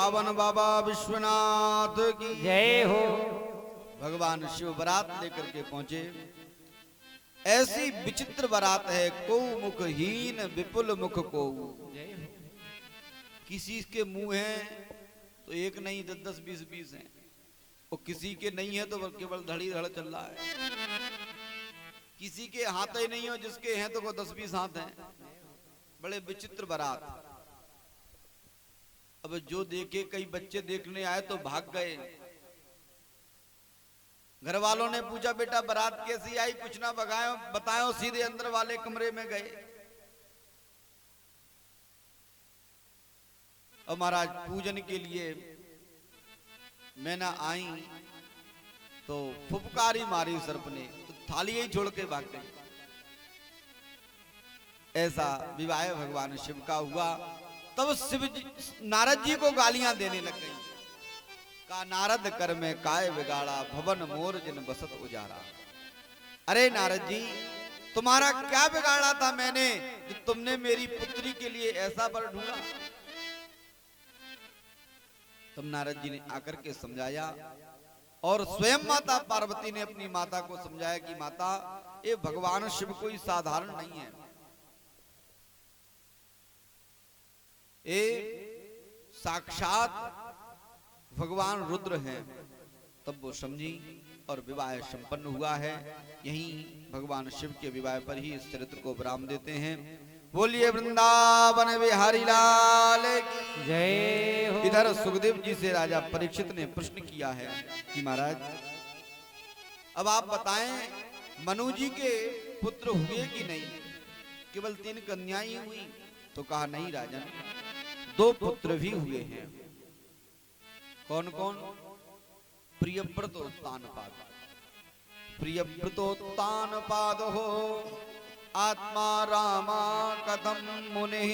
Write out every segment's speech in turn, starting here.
वृंदावन बाबा विश्वनाथ की जय हो। भगवान शिव बारात लेकर के पहुंचे। ऐसी विचित्र बारात है, को मुखहीन विपुल मुख को। किसी के मुंह हैं तो एक नहीं 10-10 20-20 हैं, और किसी के नहीं है तो केवल धड़ी धड़ चल रहा है। किसी के हाथ ही नहीं हो, जिसके हैं तो वो 10-20 हाथ हैं। बड़े विचित्र बारात। अब जो देखे, कई बच्चे देखने आए तो भाग गए। घर वालों ने पूछा, बेटा बारात कैसी आई, कुछ ना बताओ, सीधे अंदर वाले कमरे में गए। और महाराज पूजन के लिए मैना आई तो फुफकारी मारी सर्प ने, तो थाली ही छोड़ के भाग गई। ऐसा विवाह भगवान शिव का हुआ। तब शिव जी नारद जी को गालियां देने लग गई। का नारद कर में काय बिगाड़ा, भवन मोर जिन बसत उजारा। अरे नारद जी, तुम्हारा क्या बिगाड़ा था मैंने, जो तुमने मेरी पुत्री के लिए ऐसा वर ढूंढा। तब नारद जी ने आकर के समझाया, और स्वयं माता पार्वती ने अपनी माता को समझाया कि माता, ये भगवान शिव कोई साधारण नहीं है, ये साक्षात भगवान रुद्र हैं। तब वो समझी और विवाह संपन्न हुआ है। यहीं भगवान शिव के विवाह पर ही इस चरित्र को विराम देते हैं। बोलिए वृंदावन बिहारी लाल की जय हो। इधर सुखदेव जी से राजा परीक्षित ने प्रश्न किया है कि महाराज, अब आप बताएं, मनु जी के पुत्र हुए कि नहीं। केवल 3 कन्याएं हुई। तो कहा, नहीं राजन, 2 पुत्र भी हुए हैं। कौन कौन? प्रियव्रतोत्तानपाद। प्रियव्रतोत्तानपाद हो आत्मा रामा कथम मुने,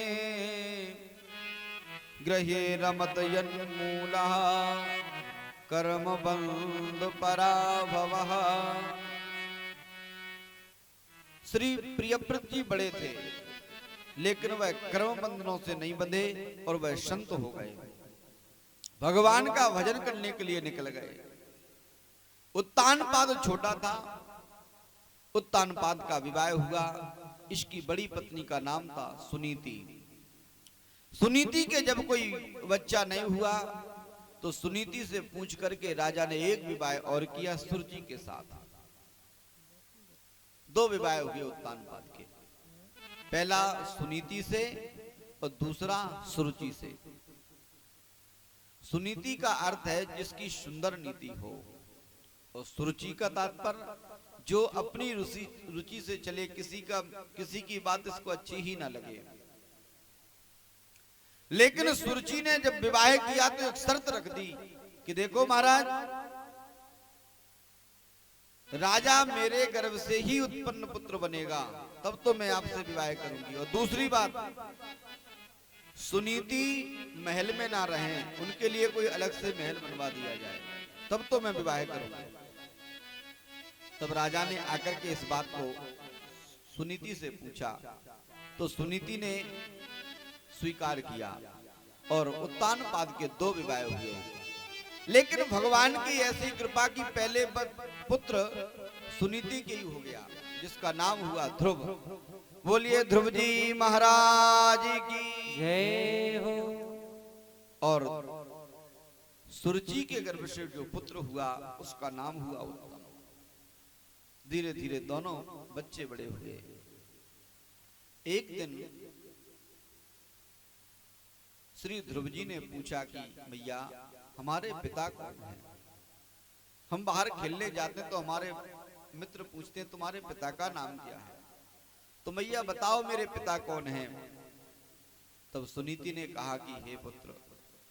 ग्रहे रमत यन्मूला कर्म बंध पराभव। श्री प्रियव्रत जी बड़े थे, लेकिन वह कर्म बंधनों से नहीं बंधे और वह संत हो गए, भगवान का भजन करने के लिए निकल गए। उत्तानपाद छोटा था। उत्तानपाद का विवाह हुआ। इसकी बड़ी पत्नी का नाम था सुनीति। सुनीति के जब कोई बच्चा नहीं हुआ तो सुनीति से पूछ करके राजा ने एक विवाह और किया सुरुचि के साथ। 2 विवाह हुए उत्तानपाद के, पहला सुनीति से और दूसरा सुरुचि से। सुनीति का अर्थ है जिसकी सुंदर नीति हो, और सुरुचि का तात्पर्य जो अपनी रुचि से चले, किसी की बात इसको अच्छी ही ना लगे। लेकिन सुरुचि ने जब विवाह किया तो एक शर्त रख दी कि देखो महाराज, राजा मेरे गर्भ से ही उत्पन्न पुत्र बनेगा, तब तो मैं आपसे विवाह करूंगी। और दूसरी बात, सुनीति महल में ना रहें, उनके लिए कोई अलग से महल बनवा दिया जाए, तब तो मैं विवाह करूंगा। तब राजा ने आकर के इस बात को सुनीति से पूछा, तो सुनीति ने स्वीकार किया और उत्तानपाद के 2 विवाह हुए। लेकिन भगवान की ऐसी कृपा की पहले पुत्र सुनीति के ही हो गया, जिसका नाम हुआ ध्रुव। बोलिए ध्रुव जी महाराज की जय हो। और सुरुचि के गर्भ से जो पुत्र हुआ उसका नाम हुआ उत्तम। धीरे धीरे दोनों बच्चे बड़े हुए। एक दिन श्री ध्रुव जी ने पूछा कि भैया, हमारे पिता कौन हैं? हम बाहर खेलने जाते तो हमारे मित्र पूछते हैं तुम्हारे पिता का नाम क्या है, तो भैया बताओ मेरे पिता कौन हैं। तब सुनीति ने कहा कि हे पुत्र,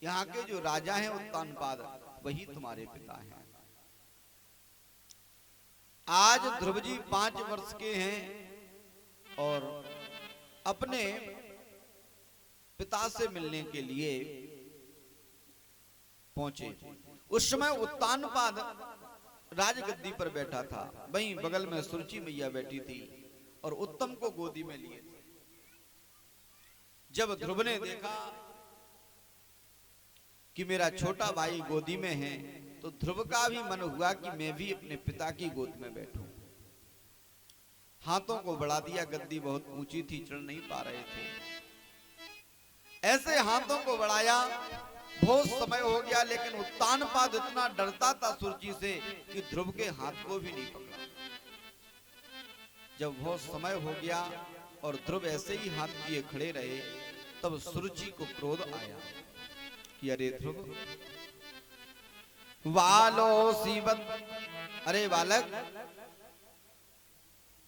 यहाँ के जो राजा हैं उत्तानपाद, वही तुम्हारे पिता हैं। आज ध्रुव जी 5 वर्ष के हैं और अपने पिता से मिलने के लिए पहुंचे। उस समय उत्तानपाद राजगद्दी पर बैठा था, वहीं बगल में सुरुचि मैया बैठी थी और उत्तम को गोदी में लिए थे। जब ध्रुव ने देखा कि मेरा छोटा भाई गोदी में है, तो ध्रुव का भी मन हुआ कि मैं भी अपने पिता की गोद में बैठूं। हाथों को बढ़ा दिया, गद्दी बहुत ऊंची थी, चढ़ नहीं पा रहे थे। ऐसे हाथों को बढ़ाया, बहुत समय हो गया, लेकिन उत्तानपाद इतना डरता था सुरुचि से कि ध्रुव के हाथ को भी नहीं पकड़ा। जब बहुत समय हो गया और ध्रुव ऐसे ही हाथ किए खड़े रहे, तब सुरुचि को क्रोध आया कि अरे ध्रुव, वालो सीवत, अरे बालक,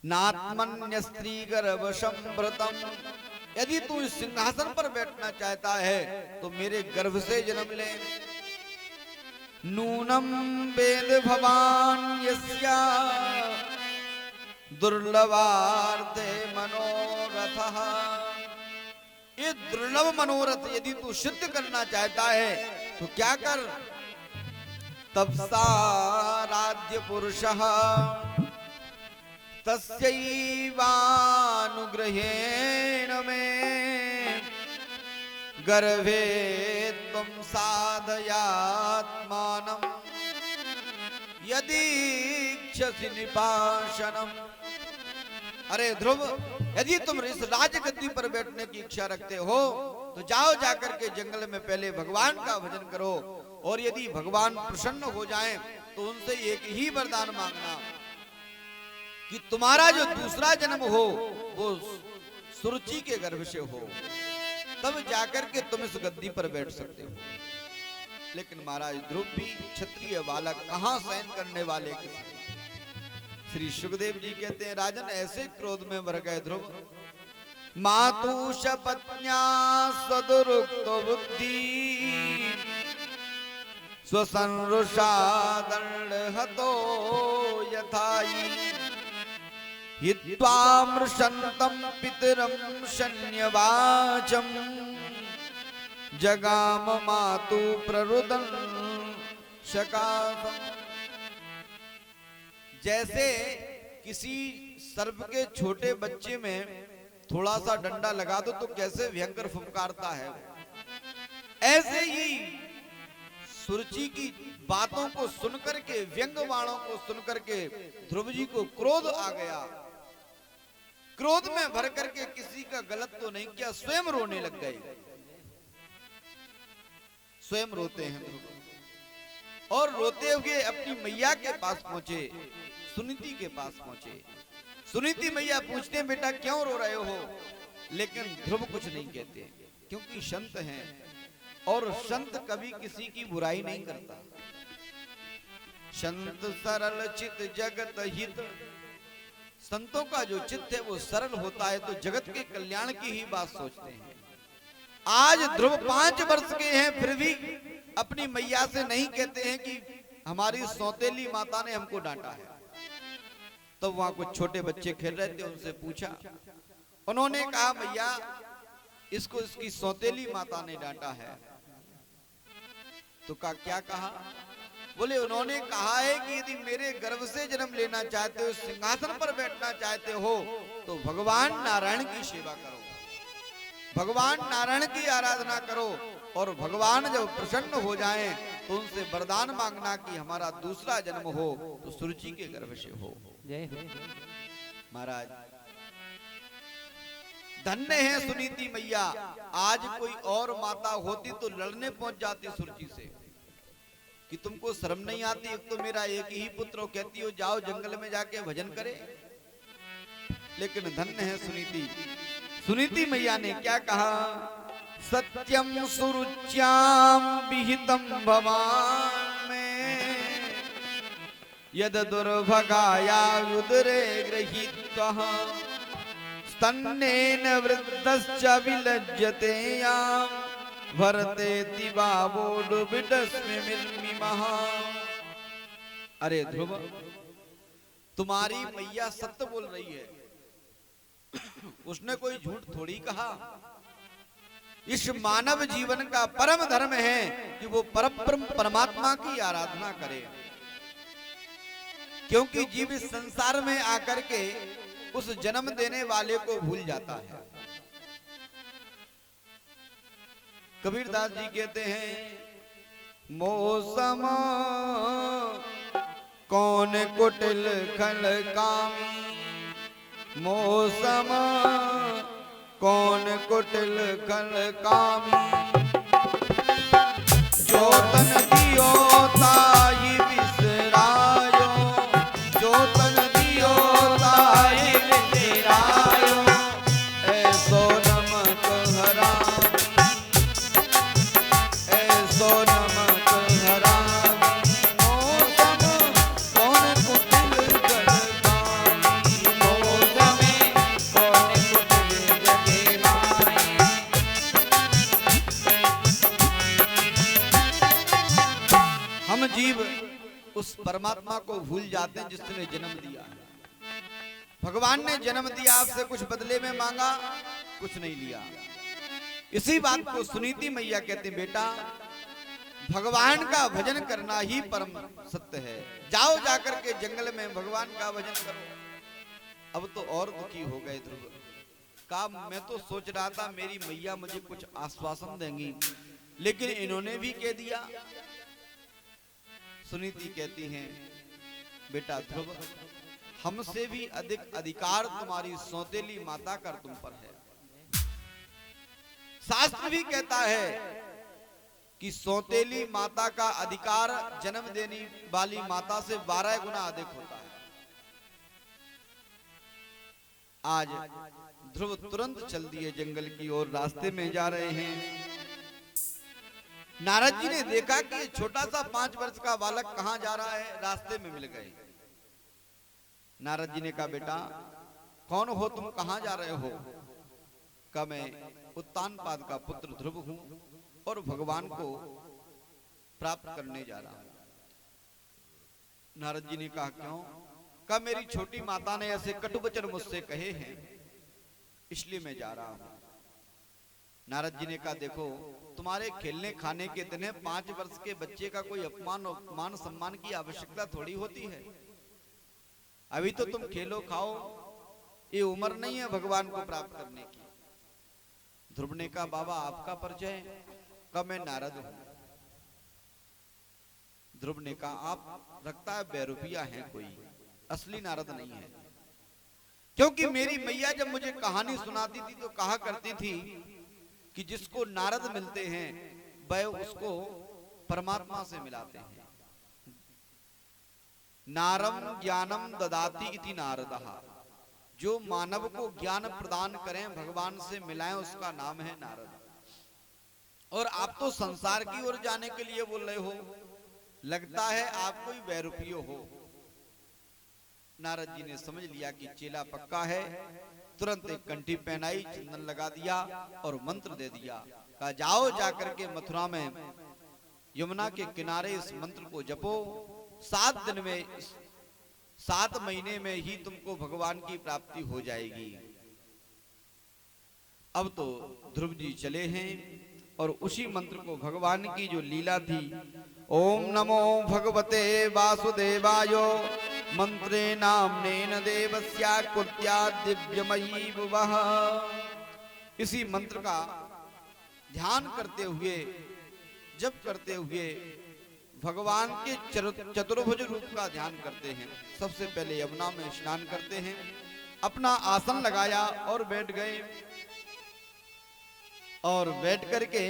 नात्मन्य स्त्री गर्भ संभृतम, यदि तू इस सिंहासन पर बैठना चाहता है तो मेरे गर्भ से जन्म ले। नूनम वेद भवान यस्या दुर्लभार्थे मनोरथः, ये दुर्लभ मनोरथ यदि तू सिद्ध करना चाहता है तो क्या कर, तपसा राज्य पुरुषः तस्यैवानुग्रहेण मे गर्भे त्वं साधयात्मानं यदि इच्छसि निपाशनम। अरे ध्रुव, यदि तुम इस राजगद्दी पर बैठने की इच्छा रखते हो तो जाओ, जाकर के जंगल में पहले भगवान का भजन करो, और यदि भगवान प्रसन्न हो जाएं तो उनसे एक ही वरदान मांगना कि तुम्हारा जो दूसरा जन्म हो वो सुरुचि के गर्भ से हो, तब जाकर के तुम इस गद्दी पर बैठ सकते हो। लेकिन महाराज ध्रुव भी क्षत्रिय बालक, कहां सहन करने वाले किसी। श्री सुखदेव जी कहते हैं, राजन ऐसे क्रोध में भर गए ध्रुव, मातु शपत्न्या सदुरुक्त बुद्धि स्वसंरुषा दंड हतो यथाई हित्वामृशन्तं पितरं शन्यवाचम् जगाम मातु प्ररुदन शकासम। जैसे किसी सर्प के छोटे बच्चे में थोड़ा सा डंडा लगा दो तो कैसे भयंकर फुफकारता है, ऐसे ही सुरुचि की बातों को सुनकर के, व्यंग बाणों को सुनकर के ध्रुव जी को क्रोध आ गया। क्रोध में भर करके किसी का गलत तो नहीं किया, स्वयं रोने लग गए, स्वयं रोते हैं ध्रुव। और रोते हुए अपनी मैया के पास पहुंचे, सुनीति के पास पहुंचे। सुनीति मैया पूछते हैं, बेटा क्यों रो रहे हो? लेकिन ध्रुव कुछ नहीं कहते, क्योंकि संत हैं और संत कभी किसी की बुराई नहीं करता। संत सरल चित जगत हित, संतों का जो चित्त है वो सरल होता है, तो जगत के कल्याण की ही बात सोचते हैं। आज ध्रुव 5 वर्ष के हैं, फिर भी अपनी मैया से नहीं कहते हैं कि हमारी सौतेली माता ने हमको डांटा है। तो वहां कुछ छोटे बच्चे खेल रहे थे, उनसे पूछा, उन्होंने कहा मैया इसको इसकी सौतेली माता ने डांटा है। तो क्या कहा? बोले उन्होंने कहा है कि यदि मेरे गर्भ से जन्म लेना चाहते हो, सिंहासन पर बैठना चाहते हो, तो भगवान नारायण की सेवा करो, भगवान नारायण की आराधना करो, और भगवान जब प्रसन्न हो जाएं तो उनसे वरदान मांगना कि हमारा दूसरा जन्म हो तो सुरुचि के गर्भ से हो। जय हो। महाराज धन्य है सुनीति मैया, आज कोई और माता होती तो लड़ने पहुंच जाती सुरुचि से कि तुमको शर्म नहीं आती, एक तो मेरा एक ही पुत्र हो, कहती हो जाओ जंगल में जाके भजन करे। लेकिन धन्य है सुनीति। सुनीति मैया ने क्या कहा? सत्यम सुरुच्याम विहितम भवान में यद दुर्भगाया उदरे गृहीत्वः स्तन्नेन वृद्धश्च विलज्जते याम भरतेति बावोडुबिडस्मि मिर्मिमः। अरे ध्रुव, तुम्हारी मैया सत्य बोल रही है, उसने कोई झूठ थोड़ी कहा। इस मानव जीवन का परम धर्म है कि वो परब्रह्म परमात्मा की आराधना करे, क्योंकि जीव इस संसार में आकर के उस जन्म देने वाले को भूल जाता है। कबीरदास जी कहते हैं मौसम कौन कुटिल खल कामी, मौसम कौन कुटिल खल कामी, जो तन दियो ताई बिसरायो, जो तन दियो ताई बिसरायो, ऐसो नमक हराम, ऐसो नमक हराम, मौसम कौन कुटिल खल कामी, मौसम कौन कुटिल जगे माई। हम जीव उस परमात्मा को भूल जाते हैं जिसने जन्म दिया है। भगवान ने जन्म दिया, आपसे कुछ बदले में मांगा, कुछ नहीं लिया। इसी बात को सुनीति मैया कहते हैं, बेटा भगवान का भजन करना ही परम सत्य है। जाओ जाकर के जंगल में भगवान का भजन करो। अब तो और दुखी हो गए ध्रुव। का मैं तो सोच रहा था मेरी मैया मुझे कुछ आश्वासन देंगी, लेकिन इन्होंने भी कह दिया। सुनीति कहती हैं, बेटा ध्रुव हमसे भी अधिक अधिकार तुम्हारी सौतेली माता का तुम पर है। शास्त्र भी कहता है कि सौतेली माता का अधिकार जन्म देने वाली माता से 12 गुना अधिक होता है। आज ध्रुव तुरंत चल दिए जंगल की ओर, रास्ते में जा रहे हैं। नारद जी ने देखा कि छोटा सा 5 वर्ष का बालक कहां जा रहा है, रास्ते में मिल गए। नारद जी ने कहा, बेटा कौन हो तुम, कहां जा रहे हो? कहा, मैं उत्तानपाद का पुत्र ध्रुव हूं और भगवान को प्राप्त करने जा रहा हूं। नारद जी ने कहा, क्यों? कहा, मेरी छोटी माता ने ऐसे कटु वचन मुझसे कहे हैं, इसलिए मैं जा रहा हूं। नारद जी ने कहा, देखो तुम्हारे खेलने खाने के दिन है, 5 वर्ष के बच्चे का कोई अपमान और मान सम्मान की आवश्यकता थोड़ी होती है। अभी तो तुम खेलो खाओ, ये उम्र नहीं है भगवान को प्राप्त करने की। ध्रुव ने कहा, बाबा आपका परिचय? कहा, मैं नारद हूं। ध्रुव ने कहा, आप रखता है बेरुपिया हैं कोई, असली नारद नहीं है। क्योंकि मेरी मैया जब मुझे कहानी सुनाती थी तो कहा करती थी कि जिसको नारद मिलते हैं वह उसको परमात्मा से मिलाते हैं। नारम ज्ञानम ददाति इति नारदः, जो मानव को ज्ञान प्रदान करें, भगवान से मिलाएं, उसका नाम है नारद। और आप तो संसार की ओर जाने के लिए बोल रहे हो, लगता है आप कोई बैरुपियो हो। नारद जी ने समझ लिया कि चेला पक्का है, तुरंत एक कंठी पहनाई, चंदन लगा दिया और मंत्र दे दिया। कहा, जाओ जाकर के मथुरा में यमुना के किनारे इस मंत्र को जपो, 7 दिन में, 7 महीने में ही तुमको भगवान की प्राप्ति हो जाएगी। अब तो ध्रुव जी चले हैं और उसी मंत्र को, भगवान की जो लीला थी, ओम नमो भगवते वासुदेवाय मंत्रे नामनेन देवस्या कुत्या दिव्यमयी भुवः, इसी मंत्र का ध्यान करते हुए, जप करते हुए भगवान के चतुर्भुज रूप का ध्यान करते हैं। सबसे पहले यमुना में स्नान करते हैं, अपना आसन लगाया और बैठ गए। और बैठ करके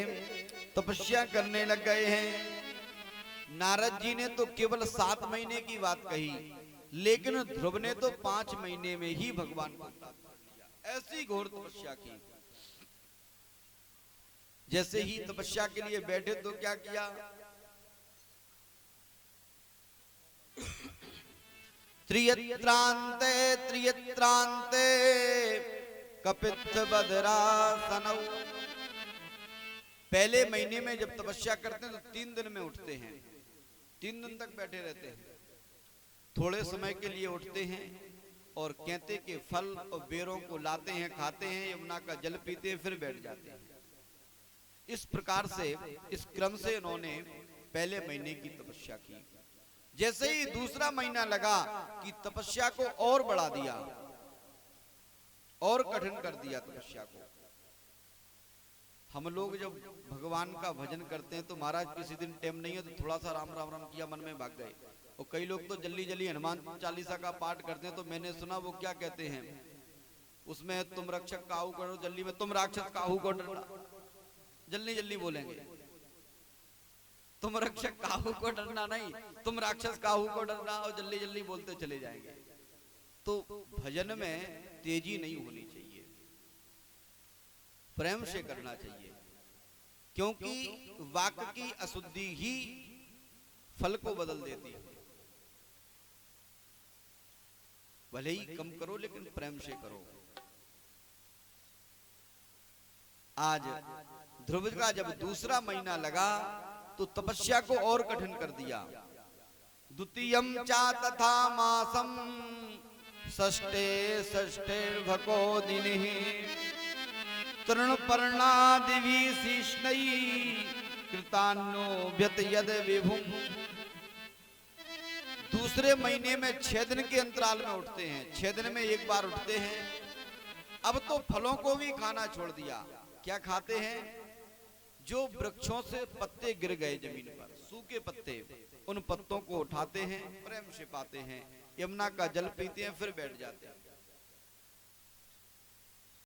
तपस्या करने लग गए हैं। नारद जी ने तो केवल 7 महीने की बात कही, लेकिन ध्रुव ने तो 5 महीने में ही भगवान को प्राप्त कर लिया। ऐसी घोर तपस्या की। जैसे ही तपस्या के लिए बैठे तो क्या किया, त्रियत्रांते त्रियत्रांते कपित्थ बदरासनौ। पहले महीने में जब तपस्या करते हैं तो 3 दिन में उठते हैं, 3 दिन तक बैठे रहते हैं। थोड़े समय के लिए उठते हैं और केंते के फल और बेरों को लाते हैं, खाते हैं, यमुना का जल पीते हैं, फिर बैठ जाते हैं। इस प्रकार से, इस क्रम से उन्होंने पहले महीने की तपस्या की। जैसे ही दूसरा महीना लगा कि तपस्या को और बढ़ा दिया, और कठिन कर दिया तपस्या को। हम लोग जब भगवान का भजन करते हैं तो महाराज किसी दिन टाइम नहीं है तो थोड़ा सा राम राम राम किया, मन में भाग गए। और कई लोग तो जल्दी जल्दी हनुमान चालीसा का पाठ करते हैं, तो मैंने सुना वो क्या कहते हैं उसमें, तुम रक्षक काहू करो जल्दी में, तुम राक्षस काहू को डरना, जल्दी जल्दी बोलेंगे, तुम रक्षक काहू को डरना नहीं, तुम राक्षस काहू को डरना, और जल्दी जल्दी बोलते चले जाएंगे। तो भजन में तेजी नहीं होनी चाहिए, प्रेम से करना चाहिए, क्योंकि वाक्य की अशुद्धि ही फल को बदल देती है। भले ही कम करो लेकिन प्रेम से करो। आज ध्रुव का जब दूसरा महीना लगा तो तपस्या को और कठिन कर दिया। द्वितीयम चा तथा मासम षष्ठे षष्ठे भको दिनिः तृण पर्णादिभि शीष्णै कृतान्नो व्यतयद विभुं। दूसरे महीने में 6 दिन के अंतराल में उठते हैं, 6 दिन में एक बार उठते हैं। अब तो फलों को भी खाना छोड़ दिया। क्या खाते हैं? जो वृक्षों से पत्ते गिर गए जमीन पर, सूखे पत्ते, उन पत्तों को उठाते हैं, प्रेम से पाते हैं, यमुना का जल पीते हैं, फिर बैठ जाते हैं।